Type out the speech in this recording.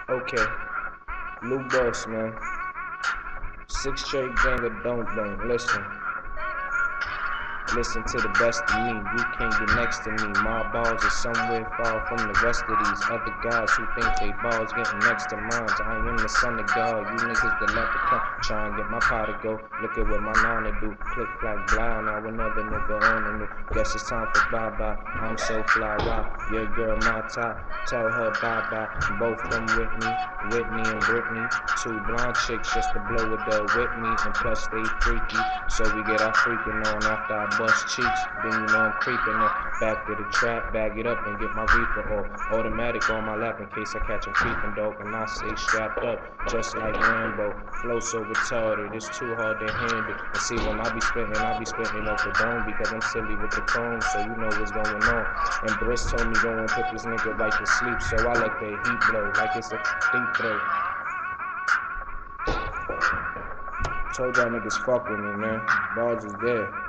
Okay, Lou Boss, man. 6 straight banger, don't listen. Listen to the best of me. You can't get next to me. My balls are somewhere far from the rest of these other guys who think they balls getting next to mine. I am the son of God. You niggas the leprechaun. Try and get my pot to go. Look at what my nana do. Click, clack, blah. Now another nigga on the new. Guess it's time for bye-bye. I'm so fly, rock. Your girl, my top. Tell her bye-bye. Both from Whitney and Brittany. Two blonde chicks just to blow with the with me. And plus they freaky. So we get our freaking on after I bust cheeks. Then you know I'm creeping up. Back to the trap, bag it up and get my reefer off. Automatic on my lap in case I catch him creeping, dog. And I stay strapped up, just like Rambo. Flow so retarded, it's too hard to handle. And see when I be spitting off the dome because I'm silly with the phone, so you know what's going on. And Briss told me go and put this nigga right to sleep, so I let the heat blow like it's a deep throw. Told y'all niggas fuck with me, man. Balls is there.